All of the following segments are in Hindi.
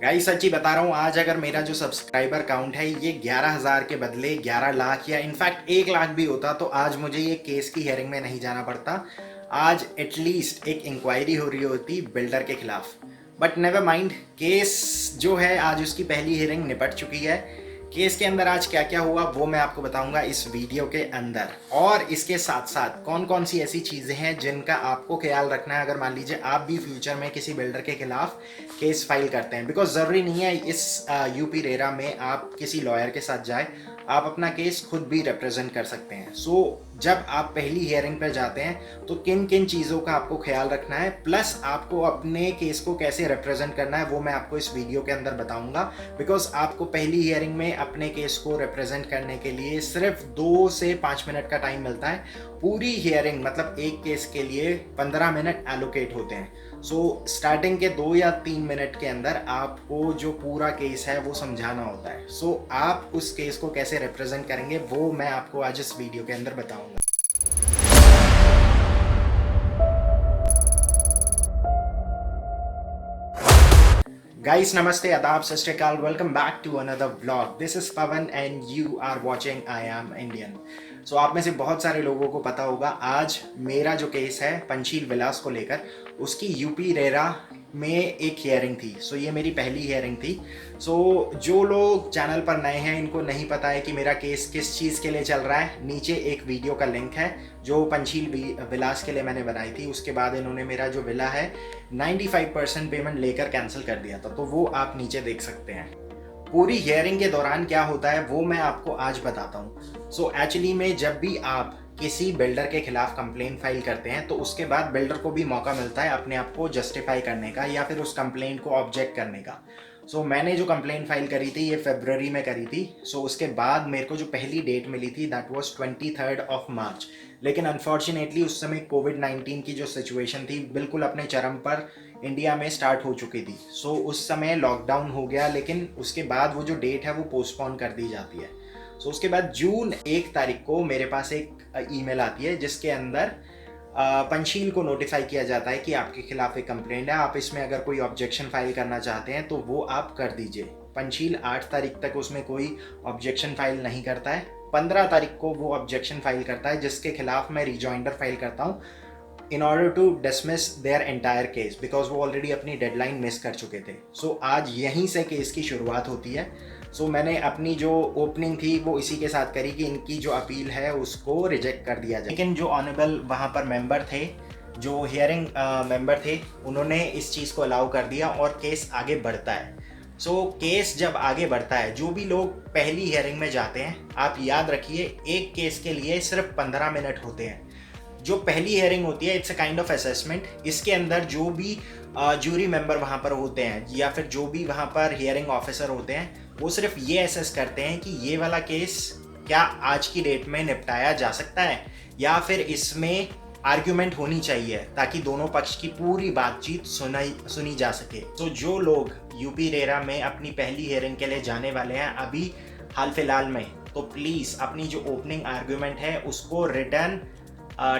गाइस सच्ची बता रहा हूँ, आज अगर मेरा जो सब्सक्राइबर काउंट है ये 11,000 के बदले 11 लाख या इनफैक्ट 1 लाख भी होता तो आज मुझे ये केस की हेयरिंग में नहीं जाना पड़ता। आज एटलीस्ट एक इंक्वायरी हो रही होती बिल्डर के खिलाफ। बट नेवर माइंड, केस जो है आज उसकी पहली हियरिंग निपट चुकी है। केस के अंदर आज क्या क्या हुआ वो मैं आपको बताऊंगा इस वीडियो के अंदर, और इसके साथ साथ कौन कौन सी ऐसी चीज़ें हैं जिनका आपको ख्याल रखना है अगर मान लीजिए आप भी फ्यूचर में किसी बिल्डर के खिलाफ केस फाइल करते हैं। बिकॉज ज़रूरी नहीं है इस यूपी रेरा में आप किसी लॉयर के साथ जाए, आप अपना केस खुद भी रिप्रेजेंट कर सकते हैं। सो जब आप पहली हियरिंग पर जाते हैं तो किन किन चीज़ों का आपको ख्याल रखना है, प्लस आपको अपने केस को कैसे रिप्रेजेंट करना है वो मैं आपको इस वीडियो के अंदर बताऊंगा। बिकॉज आपको पहली हियरिंग में अपने केस को रिप्रेजेंट करने के लिए सिर्फ 2 से 5 मिनट का टाइम मिलता है। पूरी हियरिंग मतलब एक केस के लिए 15 मिनट एलोकेट होते हैं। सो स्टार्टिंग के 2 या 3 मिनट के अंदर आपको जो पूरा केस है वो समझाना होता है। सो आप उस केस को कैसे रिप्रेजेंट करेंगे वो मैं आपको आज इस वीडियो के अंदर बताऊंगा। गाइस नमस्ते, आदाब, सत श्री अकाल, welcome back to another vlog. This is Pawan and you are watching I am Indian. So आप में से बहुत सारे लोगों को पता होगा आज मेरा जो केस है पंचशील विलास को लेकर, उसकी यूपी रेरा में एक हियरिंग थी। सो ये मेरी पहली हियरिंग थी। सो जो लोग चैनल पर नए हैं इनको नहीं पता है कि मेरा केस किस चीज़ के लिए चल रहा है, नीचे एक वीडियो का लिंक है जो पंचशील विलास के लिए मैंने बनाई थी। उसके बाद इन्होंने मेरा जो विला है 95% पेमेंट लेकर कैंसिल कर दिया था, तो वो आप नीचे देख सकते हैं। पूरी हियरिंग के दौरान क्या होता है वो मैं आपको आज बताता हूँ। सो एक्चुअली में जब भी आप किसी बिल्डर के खिलाफ कंप्लेंट फाइल करते हैं तो उसके बाद बिल्डर को भी मौका मिलता है अपने आप को जस्टिफाई करने का या फिर उस कंप्लेंट को ऑब्जेक्ट करने का। सो मैंने जो कंप्लेंट फाइल करी थी ये फरवरी में करी थी। सो उसके बाद मेरे को जो पहली डेट मिली थी दैट वाज 23 मार्च। लेकिन अनफॉर्चुनेटली उस समय कोविड-19 की जो सिचुएशन थी बिल्कुल अपने चरम पर इंडिया में स्टार्ट हो चुकी थी। सो उस समय लॉकडाउन हो गया, लेकिन उसके बाद वो जो डेट है वो पोस्टपोन कर दी जाती है। सो उसके बाद जून 1 तारीख को मेरे पास एक ईमेल आती है जिसके अंदर पंचशील को नोटिफाई किया जाता है कि आपके खिलाफ एक कंप्लेंट है, आप इसमें अगर कोई ऑब्जेक्शन फाइल करना चाहते हैं तो वो आप कर दीजिए। पंचशील 8 तारीख तक उसमें कोई ऑब्जेक्शन फाइल नहीं करता है। 15 तारीख को वो ऑब्जेक्शन फाइल करता है जिसके खिलाफ मैं रिजॉइंडर फाइल करता हूँ in order to dismiss their entire case, because वो ऑलरेडी अपनी डेडलाइन मिस कर चुके थे। सो आज यहीं से केस की शुरुआत होती है। सो मैंने अपनी जो ओपनिंग थी वो इसी के साथ करी कि इनकी जो अपील है उसको रिजेक्ट कर दिया जाए। लेकिन जो ऑनरेबल वहाँ पर मेंबर थे, जो हियरिंग मेंबर थे, उन्होंने इस चीज़ को अलाउ कर दिया और केस आगे बढ़ता है। सो केस जब आगे बढ़ता है, जो भी लोग पहली हियरिंग में जाते हैं आप याद रखिए एक केस के लिए सिर्फ 15 मिनट होते हैं। जो पहली हियरिंग होती है it's a kind of assessment. इसके अंदर जो भी जूरी मेंबर वहाँ पर होते हैं या फिर जो भी वहाँ पर हियरिंग ऑफिसर होते हैं वो सिर्फ ये असेस करते हैं कि ये वाला केस क्या आज की डेट में निपटाया जा सकता है या फिर इसमें आर्ग्यूमेंट होनी चाहिए ताकि दोनों पक्ष की पूरी बातचीत सुनी जा सके। तो जो लोग यूपी रेरा में अपनी पहली हियरिंग के लिए जाने वाले हैं अभी हाल फिलहाल में, तो प्लीज़ अपनी जो ओपनिंग आर्ग्यूमेंट है उसको रिटर्न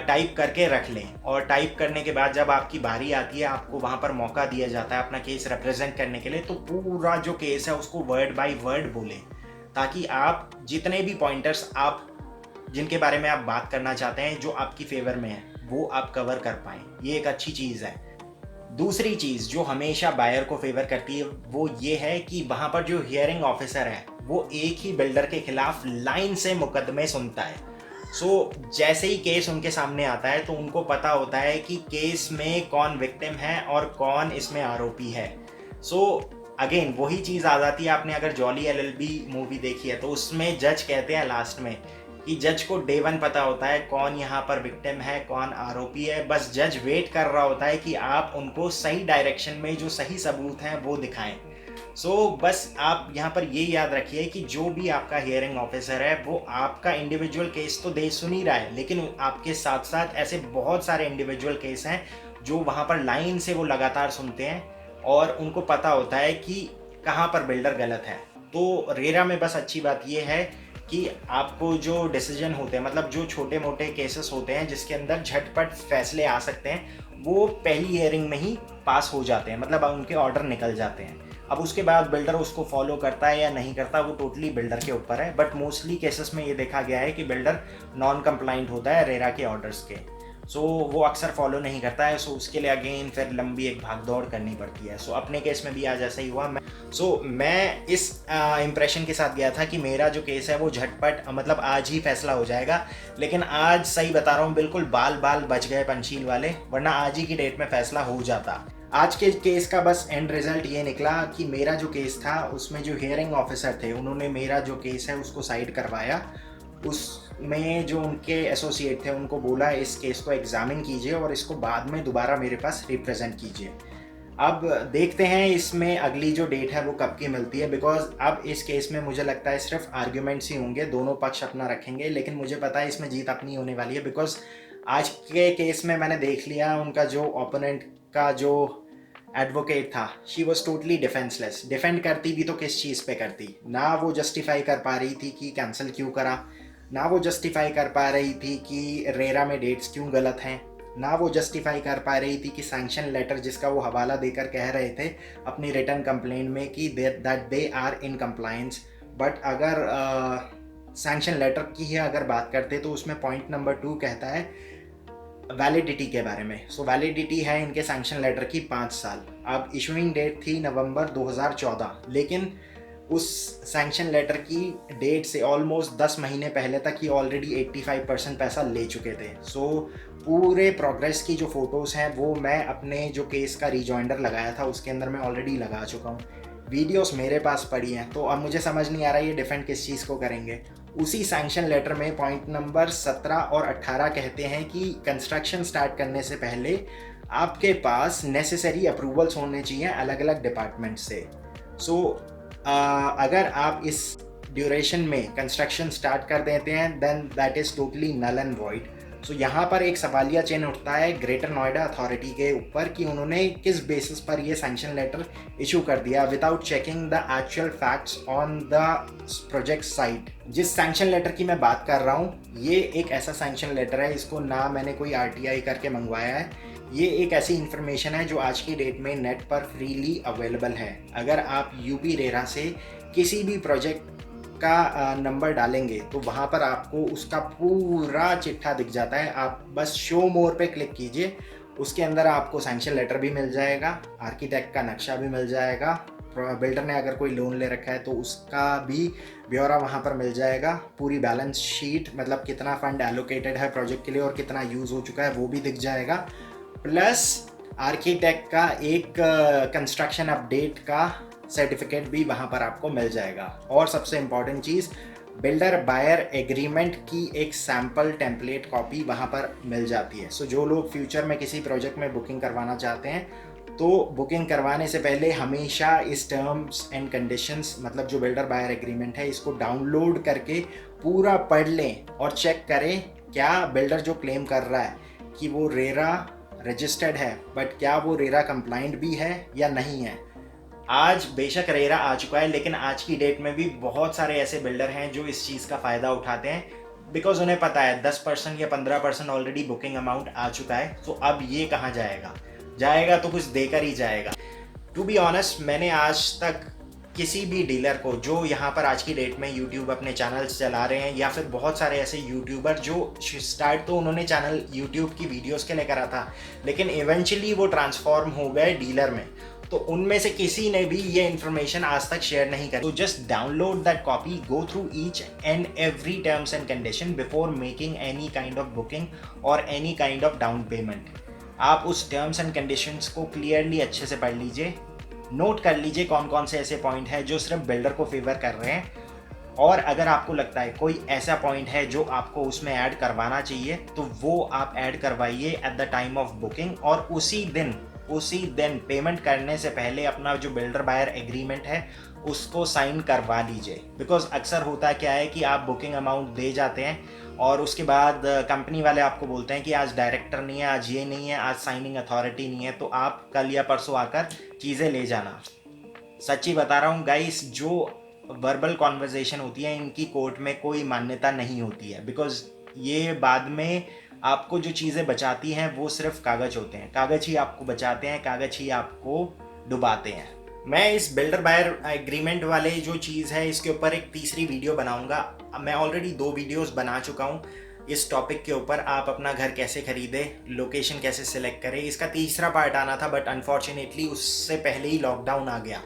टाइप करके रख लें। और टाइप करने के बाद जब आपकी बारी आती है, आपको वहाँ पर मौका दिया जाता है अपना केस रिप्रेजेंट करने के लिए, तो पूरा जो केस है उसको वर्ड बाय वर्ड बोलें ताकि आप जितने भी पॉइंटर्स आप जिनके बारे में आप बात करना चाहते हैं जो आपकी फेवर में है वो आप कवर कर पाएँ। ये एक अच्छी चीज़ है। दूसरी चीज़ जो हमेशा बायर को फेवर करती है वो ये है कि वहाँ पर जो हियरिंग ऑफिसर है वो एक ही बिल्डर के खिलाफ लाइन से मुकदमे सुनता है। सो जैसे ही केस उनके सामने आता है तो उनको पता होता है कि केस में कौन विक्टिम है और कौन इसमें आरोपी है। सो अगेन वही चीज़ आ जाती है, आपने अगर जॉली एलएलबी मूवी देखी है तो उसमें जज कहते हैं लास्ट में कि जज को डे 1 पता होता है कौन यहाँ पर विक्टिम है कौन आरोपी है। बस जज वेट कर रहा होता है कि आप उनको सही डायरेक्शन में जो सही सबूत हैं वो दिखाएं। सो बस आप यहाँ पर ये याद रखिए कि जो भी आपका हियरिंग ऑफिसर है वो आपका इंडिविजुअल केस तो दे सुन ही रहा है, लेकिन आपके साथ साथ ऐसे बहुत सारे इंडिविजुअल केस हैं जो वहाँ पर लाइन से वो लगातार सुनते हैं और उनको पता होता है कि कहाँ पर बिल्डर गलत है। तो रेरा में बस अच्छी बात ये है कि आपको जो डिसीजन होते हैं, मतलब जो छोटे मोटे केसेस होते हैं जिसके अंदर झटपट फैसले आ सकते हैं, वो पहली हियरिंग में ही पास हो जाते हैं, मतलब उनके ऑर्डर निकल जाते हैं। अब उसके बाद बिल्डर उसको फॉलो करता है या नहीं करता वो टोटली बिल्डर के ऊपर है, बट मोस्टली केसेस में ये देखा गया है कि बिल्डर नॉन कंप्लाइंट होता है रेरा के ऑर्डर्स के। सो वो अक्सर फॉलो नहीं करता है, सो उसके लिए अगेन फिर लंबी एक भाग दौड़ करनी पड़ती है। सो अपने केस में भी आज ऐसा ही हुआ। मैं इस इम्प्रेशन के साथ गया था कि मेरा जो केस है वो झटपट मतलब आज ही फैसला हो जाएगा, लेकिन आज सही बता रहा हूँ बिल्कुल बाल बाल बच गए पंचील वाले, वरना आज ही की डेट में फैसला हो जाता। आज के केस का बस एंड रिजल्ट ये निकला कि मेरा जो केस था उसमें जो हियरिंग ऑफिसर थे उन्होंने मेरा जो केस है उसको साइड करवाया। उसमें जो उनके एसोसिएट थे उनको बोला इस केस को एग्जामिन कीजिए और इसको बाद में दोबारा मेरे पास रिप्रेजेंट कीजिए। अब देखते हैं इसमें अगली जो डेट है वो कब की मिलती है, बिकॉज अब इस केस में मुझे लगता है सिर्फ आर्ग्यूमेंट्स ही होंगे, दोनों पक्ष अपना रखेंगे, लेकिन मुझे पता है इसमें जीत अपनी होने वाली है। बिकॉज आज के केस में मैंने देख लिया उनका जो ओपोनेंट का जो एडवोकेट था, she was totally defenceless. Defend करती भी तो किस चीज़ पे करती, ना वो जस्टिफाई कर पा रही थी कि कैंसिल क्यों करा, ना वो जस्टिफाई कर पा रही थी कि रेरा में डेट्स क्यों गलत हैं, ना वो जस्टिफाई कर पा रही थी कि सैंक्शन लेटर जिसका वो हवाला देकर कह रहे थे अपनी रिटर्न कंप्लेंट में कि that they are in compliance. But अगर सैंक्शन लेटर की ही अगर बात करते तो उसमें पॉइंट नंबर 2 कहता है वैलिडिटी के बारे में। सो वैलिडिटी है इनके सैंक्शन लेटर की 5 साल। अब इशूइंग डेट थी नवंबर 2014, लेकिन उस सैंक्शन लेटर की डेट से ऑलमोस्ट 10 महीने पहले तक ही ऑलरेडी 85% पैसा ले चुके थे। सो पूरे प्रोग्रेस की जो फ़ोटोज़ हैं वो मैं अपने जो केस का रिजॉइंडर लगाया था उसके अंदर मैं ऑलरेडी लगा चुका हूँ, वीडियोस मेरे पास पड़ी हैं। तो अब मुझे समझ नहीं आ रहा ये डिफेंड किस चीज़ को करेंगे। उसी सैंक्शन लेटर में पॉइंट नंबर 17 और 18 कहते हैं कि कंस्ट्रक्शन स्टार्ट करने से पहले आपके पास नेसेसरी अप्रूवल्स होने चाहिए अलग अलग डिपार्टमेंट से। सो अगर आप इस ड्यूरेशन में कंस्ट्रक्शन स्टार्ट कर देते हैं then that is totally null and void. So यहाँ पर एक सवालिया चिन्ह उठता है ग्रेटर नोएडा अथॉरिटी के ऊपर कि उन्होंने किस बेसिस पर ये सैंक्शन लेटर इशू कर दिया without checking the actual facts on the project site. जिस सैंक्शन लेटर की मैं बात कर रहा हूँ ये एक ऐसा सैंक्शन लेटर है, इसको ना मैंने कोई RTI करके मंगवाया है, ये एक ऐसी इन्फॉर्मेशन है जो आज की डेट में नेट पर फ्रीली अवेलेबल है। अगर आप यूपी रेरा से किसी भी प्रोजेक्ट का नंबर डालेंगे तो वहाँ पर आपको उसका पूरा चिट्ठा दिख जाता है। आप बस शो मोर पे क्लिक कीजिए, उसके अंदर आपको सैंक्शन लेटर भी मिल जाएगा, आर्किटेक्ट का नक्शा भी मिल जाएगा, बिल्डर ने अगर कोई लोन ले रखा है तो उसका भी ब्यौरा वहाँ पर मिल जाएगा, पूरी बैलेंस शीट मतलब कितना फंड एलोकेटेड है प्रोजेक्ट के लिए और कितना यूज़ हो चुका है वो भी दिख जाएगा, प्लस आर्किटेक्ट का एक कंस्ट्रक्शन अपडेट का सर्टिफिकेट भी वहाँ पर आपको मिल जाएगा। और सबसे इम्पॉर्टेंट चीज़ बिल्डर बायर एग्रीमेंट की एक सैम्पल टेम्पलेट कॉपी वहाँ पर मिल जाती है। सो जो लोग फ्यूचर में किसी प्रोजेक्ट में बुकिंग करवाना चाहते हैं तो बुकिंग करवाने से पहले हमेशा इस टर्म्स एंड कंडीशंस मतलब जो बिल्डर बायर एग्रीमेंट है इसको डाउनलोड करके पूरा पढ़ लें और चेक करें क्या बिल्डर जो क्लेम कर रहा है कि वो रेरा रजिस्टर्ड है बट क्या वो रेरा कंप्लाइंट भी है या नहीं है। आज बेशक रेरा आ चुका है लेकिन आज की डेट में भी बहुत सारे ऐसे बिल्डर हैं जो इस चीज़ का फ़ायदा उठाते हैं बिकॉज उन्हें पता है 10% या 15% ऑलरेडी बुकिंग अमाउंट आ चुका है। तो अब ये कहाँ जाएगा तो कुछ देकर ही जाएगा। टू बी ऑनेस्ट मैंने आज तक किसी भी डीलर को जो यहाँ पर आज की डेट में यूट्यूब अपने चैनल्स चला रहे हैं या फिर बहुत सारे ऐसे यूट्यूबर जो स्टार्ट तो उन्होंने चैनल यूट्यूब की वीडियोस के लिए करा था लेकिन इवेंचुअली वो ट्रांसफॉर्म हो गए डीलर में, तो उनमें से किसी ने भी ये इन्फॉर्मेशन आज तक शेयर नहीं करी। तो just download that copy, go through each and every terms and condition before making any kind of booking और any kind of down payment. आप उस टर्म्स एंड कंडीशंस को क्लियरली अच्छे से पढ़ लीजिए, नोट कर लीजिए कौन कौन से ऐसे पॉइंट हैं जो सिर्फ बिल्डर को फेवर कर रहे हैं, और अगर आपको लगता है कोई ऐसा पॉइंट है जो आपको उसमें ऐड करवाना चाहिए तो वो आप ऐड करवाइए at the time of booking, और उसी दिन पेमेंट करने से पहले अपना जो बिल्डर बायर एग्रीमेंट है उसको साइन करवा लीजिए। बिकॉज अक्सर होता क्या है कि आप बुकिंग अमाउंट दे जाते हैं और उसके बाद कंपनी वाले आपको बोलते हैं कि आज डायरेक्टर नहीं है, आज ये नहीं है, आज साइनिंग अथॉरिटी नहीं है, तो आप कल या परसों आकर चीज़ें ले जाना। सच्ची बता रहा हूँ गाइस, जो वर्बल कॉन्वर्जेशन होती है इनकी कोर्ट में कोई मान्यता नहीं होती है, बिकॉज ये बाद में आपको जो चीज़ें बचाती हैं वो सिर्फ कागज़ होते हैं, कागज़ ही आपको बचाते हैं, कागज़ ही आपको डुबाते हैं। मैं इस बिल्डर बायर एग्रीमेंट वाले जो चीज़ है इसके ऊपर एक तीसरी वीडियो बनाऊंगा। मैं ऑलरेडी 2 वीडियोस बना चुका हूँ इस टॉपिक के ऊपर, आप अपना घर कैसे खरीदे, लोकेशन कैसे सिलेक्ट करें। इसका तीसरा पार्ट आना था बट अनफॉर्चुनेटली उससे पहले ही लॉकडाउन आ गया।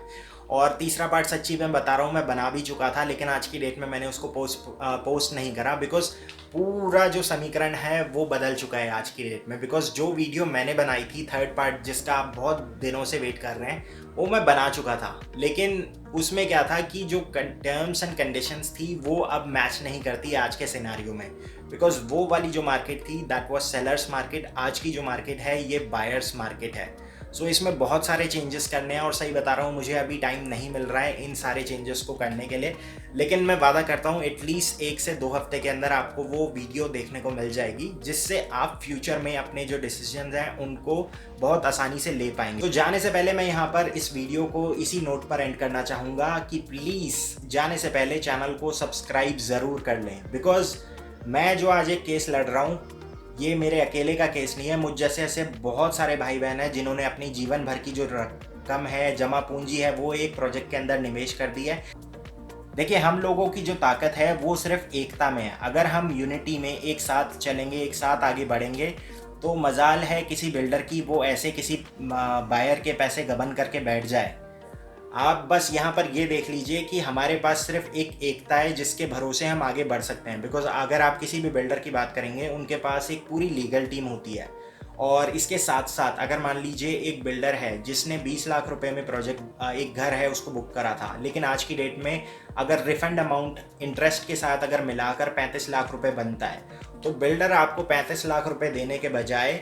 और तीसरा पार्ट सच्ची मैं बता रहा हूँ, मैं बना भी चुका था, लेकिन आज की डेट में मैंने उसको पोस्ट नहीं करा बिकॉज पूरा जो समीकरण है वो बदल चुका है आज की डेट में। बिकॉज जो वीडियो मैंने बनाई थी थर्ड पार्ट, जिसका आप बहुत दिनों से वेट कर रहे हैं, वो मैं बना चुका था। लेकिन उसमें क्या था कि जो टर्म्स एंड कंडीशंस थी वो अब मैच नहीं करती आज के सिनारियो में। बिकॉज वो वाली जो मार्केट थी दैट वाज सेलर्स मार्केट, आज की जो मार्केट है ये बायर्स मार्केट है। सो इसमें बहुत सारे चेंजेस करने हैं और सही बता रहा हूँ, मुझे अभी टाइम नहीं मिल रहा है इन सारे चेंजेस को करने के लिए। लेकिन मैं वादा करता हूँ एटलीस्ट 1 से 2 हफ्ते के अंदर आपको वो वीडियो देखने को मिल जाएगी, जिससे आप फ्यूचर में अपने जो डिसीजन हैं उनको बहुत आसानी से ले पाएंगे। तो जाने से पहले मैं यहाँ पर इस वीडियो को इसी नोट पर एंड करना चाहूँगा कि प्लीज़ जाने से पहले चैनल को सब्सक्राइब ज़रूर कर लें। बिकॉज मैं जो आज एक केस लड़ रहा हूँ ये मेरे अकेले का केस नहीं है। मुझ जैसे ऐसे बहुत सारे भाई बहन हैं जिन्होंने अपनी जीवन भर की जो रकम है, जमा पूंजी है, वो एक प्रोजेक्ट के अंदर निवेश कर दी है। देखिए, हम लोगों की जो ताकत है वो सिर्फ एकता में है। अगर हम यूनिटी में एक साथ चलेंगे, एक साथ आगे बढ़ेंगे, तो मजाल है किसी बिल्डर की वो ऐसे किसी बायर के पैसे गबन करके बैठ जाए। आप बस यहाँ पर ये देख लीजिए कि हमारे पास सिर्फ एक एकता है जिसके भरोसे हम आगे बढ़ सकते हैं। बिकॉज अगर आप किसी भी बिल्डर की बात करेंगे, उनके पास एक पूरी लीगल टीम होती है। और इसके साथ साथ अगर मान लीजिए एक बिल्डर है जिसने 20 लाख रुपए में प्रोजेक्ट एक घर है उसको बुक करा था, लेकिन आज की डेट में अगर रिफंड अमाउंट इंटरेस्ट के साथ अगर मिलाकर 35 लाख रुपए बनता है, तो बिल्डर आपको 35 लाख रुपए देने के बजाय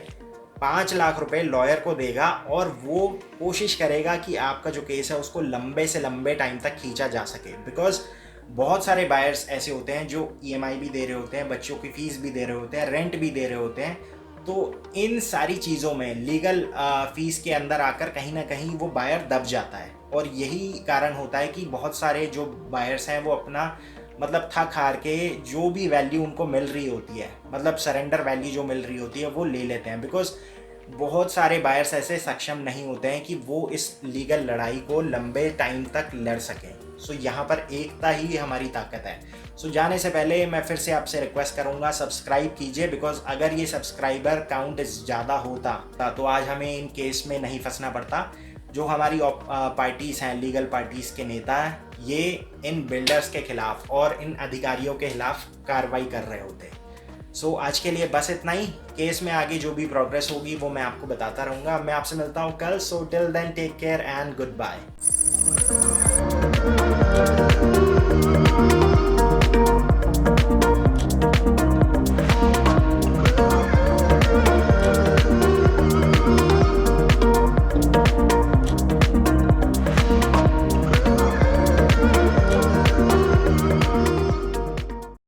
5 लाख रुपए लॉयर को देगा और वो कोशिश करेगा कि आपका जो केस है उसको लंबे से लंबे टाइम तक खींचा जा सके। बिकॉज बहुत सारे बायर्स ऐसे होते हैं जो ईएमआई भी दे रहे होते हैं, बच्चों की फीस भी दे रहे होते हैं, रेंट भी दे रहे होते हैं। तो इन सारी चीज़ों में लीगल फीस के अंदर आकर कहीं ना कहीं वो बायर दब जाता है। और यही कारण होता है कि बहुत सारे जो बायर्स हैं वो अपना मतलब थक हार के जो भी वैल्यू उनको मिल रही होती है, मतलब सरेंडर वैल्यू जो मिल रही होती है, वो ले लेते हैं। बिकॉज बहुत सारे बायर्स ऐसे सक्षम नहीं होते हैं कि वो इस लीगल लड़ाई को लंबे टाइम तक लड़ सकें। सो यहाँ पर एकता ही हमारी ताकत है। सो जाने से पहले मैं फिर से आपसे रिक्वेस्ट करूँगा, सब्सक्राइब कीजिए। बिकॉज अगर ये सब्सक्राइबर काउंट ज़्यादा होता तो आज हमें इन केस में नहीं फंसना पड़ता। जो हमारी पार्टीज़ हैं, लीगल पार्टीज़ के नेता, ये इन बिल्डर्स के खिलाफ और इन अधिकारियों के खिलाफ कार्रवाई कर रहे होते। सो आज के लिए बस इतना ही। केस में आगे जो भी प्रोग्रेस होगी वो मैं आपको बताता रहूँगा। मैं आपसे मिलता हूँ कल। So till then take care and good bye.